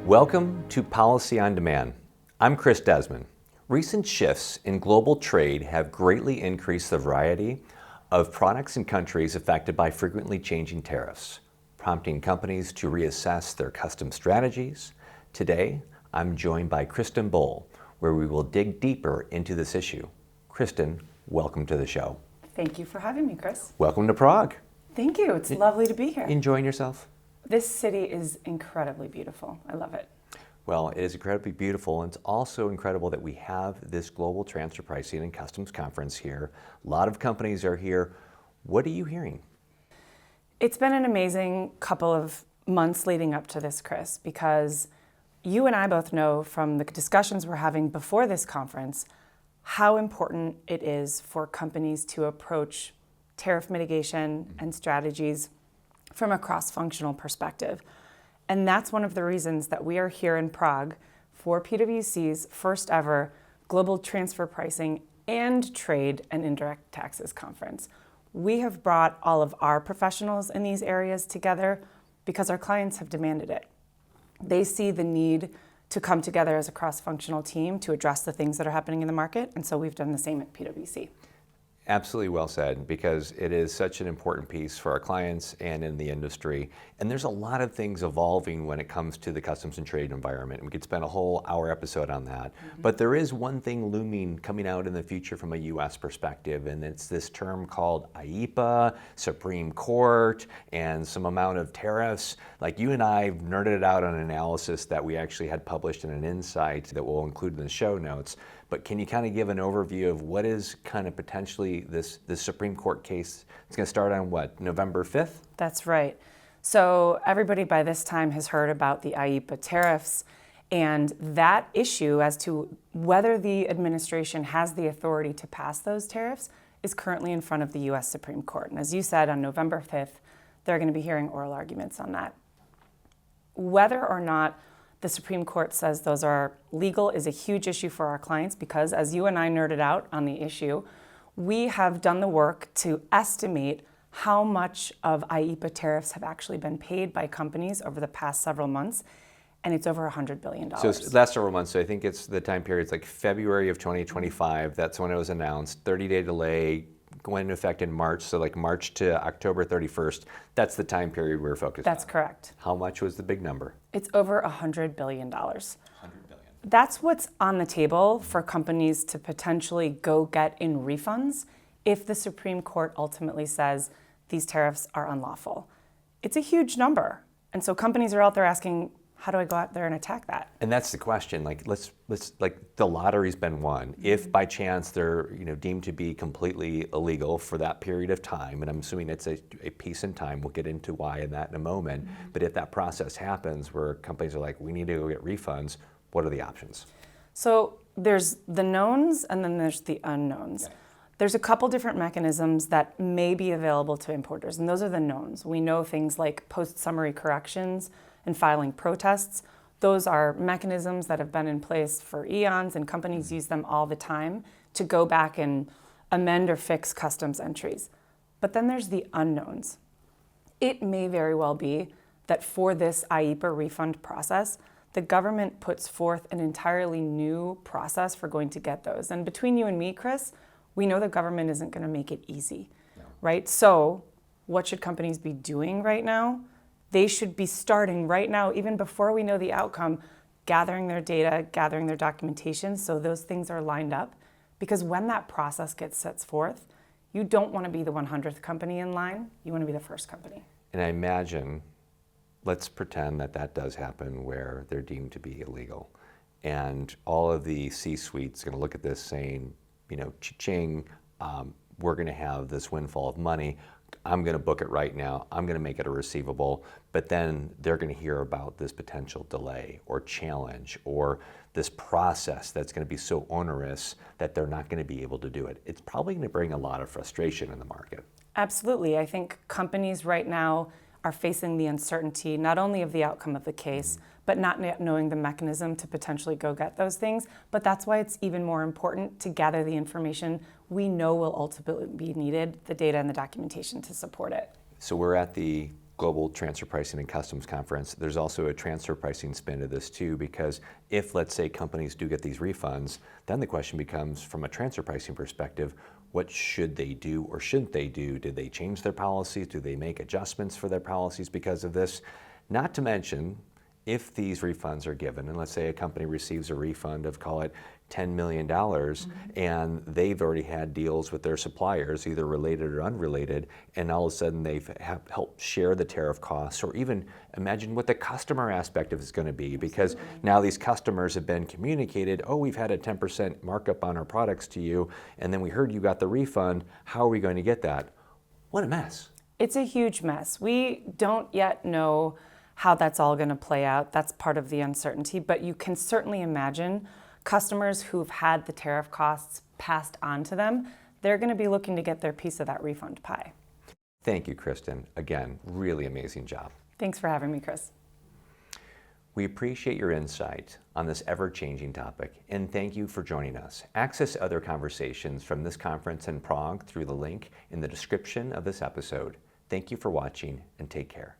Welcome to Policy on Demand. I'm Chris Desmond. Recent shifts in global trade have greatly increased the variety of products and countries affected by frequently changing tariffs, prompting companies to reassess their customs strategies. Today, I'm joined by Kristin Bohl, where we will dig deeper into this issue. Kristin, welcome to the show. Thank you for having me, Chris. Welcome to Prague. Thank you. It's lovely to be here. Enjoying yourself? This city is incredibly beautiful. I love it. Well, it is incredibly beautiful, and it's also incredible that we have this global transfer pricing and customs conference here. A lot of companies are here. What are you hearing? It's been an amazing couple of months leading up to this, Chris, because you and I both know from the discussions we're having before this conference how important it is for companies to approach tariff mitigation and strategies from a cross-functional perspective. And that's one of the reasons that we are here in Prague for PwC's first ever Global Transfer Pricing and Trade and Indirect Taxes Conference. We have brought all of our professionals in these areas together because our clients have demanded it. They see the need to come together as a cross-functional team to address the things that are happening in the market, and so we've done the same at PwC. Absolutely well said, because it is such an important piece for our clients and in the industry. And there's a lot of things evolving when it comes to the customs and trade environment. We could spend a whole hour episode on that. But there is one thing looming coming out in the future from a US perspective, and it's this term called IEEPA, Supreme Court, and some amount of tariffs. Like, you and I nerded out on an analysis that we actually had published in an insight that we'll include in the show notes. But can you kind of give an overview of what is kind of potentially this Supreme Court case? It's going to start on what, November 5th? That's right. So everybody by this time has heard about the IEEPA tariffs, and that issue as to whether the administration has the authority to pass those tariffs is currently in front of the US Supreme Court. And as you said, on November 5th, they're going to be hearing oral arguments on that. Whether or not the Supreme Court says those are legal is a huge issue for our clients because, as you and I nerded out on the issue, we have done the work to estimate how much of IEEPA tariffs have actually been paid by companies over the past several months, and it's over $100 billion. So it's last several months, so I think it's the time period, it's like February of 2025, that's when it was announced, 30-day delay, going into effect in March, so like March to October 31st, that's the time period we're focused on. That's correct. How much was the big number? It's over $100 billion. $100 billion. That's what's on the table for companies to potentially go get in refunds if the Supreme Court ultimately says these tariffs are unlawful. It's a huge number. And so companies are out there asking, how do I go out there and attack that? And that's the question. Like, let's like, the lottery's been won. If by chance they're deemed to be completely illegal for that period of time, and I'm assuming it's a piece in time, we'll get into why in that in a moment. But if that process happens where companies are like, we need to go get refunds, what are the options? So there's the knowns and then there's the unknowns. Okay. There's a couple different mechanisms that may be available to importers, and those are the knowns. We know things like post-summary corrections and filing protests. Those are mechanisms that have been in place for eons, and companies use them all the time to go back and amend or fix customs entries. But then there's the unknowns. It may very well be that for this IEEPA refund process, the government puts forth an entirely new process for going to get those. And between you and me, Chris, we know the government isn't going to make it easy, right? So what should companies be doing right now? They should be starting right now, even before we know the outcome, gathering their data, gathering their documentation, so those things are lined up. Because when that process gets set forth, you don't want to be the 100th company in line, you want to be the first company. And I imagine, let's pretend that that does happen where they're deemed to be illegal. And all of the C-suite's going to look at this saying, cha-ching, we're going to have this windfall of money. I'm going to book it right now. I'm going to make it a receivable. But then they're going to hear about this potential delay or challenge or this process that's going to be so onerous that they're not going to be able to do it. It's probably going to bring a lot of frustration in the market. Absolutely. I think companies right now are facing the uncertainty, not only of the outcome of the case, but not knowing the mechanism to potentially go get those things. But that's why it's even more important to gather the information we know will ultimately be needed, the data and the documentation to support it. So we're at the Global Transfer Pricing and Customs Conference. There's also a transfer pricing spin to this too, because if, let's say, companies do get these refunds, then the question becomes, from a transfer pricing perspective, what should they do or shouldn't they do? Did they change their policies? Do they make adjustments for their policies because of this? Not to mention, if these refunds are given, and let's say a company receives a refund of, call it, $10 million, and they've already had deals with their suppliers, either related or unrelated, and all of a sudden they've helped share the tariff costs, or even imagine what the customer aspect of it is going to be, because now these customers have been communicated, oh, we've had a 10% markup on our products to you, and then we heard you got the refund, how are we going to get that? What a mess. It's a huge mess. We don't yet know how that's all going to play out. That's part of the uncertainty, but you can certainly imagine customers who've had the tariff costs passed on to them, they're going to be looking to get their piece of that refund pie. Thank you, Kristin. Again, really amazing job. Thanks for having me, Chris. We appreciate your insight on this ever-changing topic, and thank you for joining us. Access other conversations from this conference in Prague through the link in the description of this episode. Thank you for watching, and take care.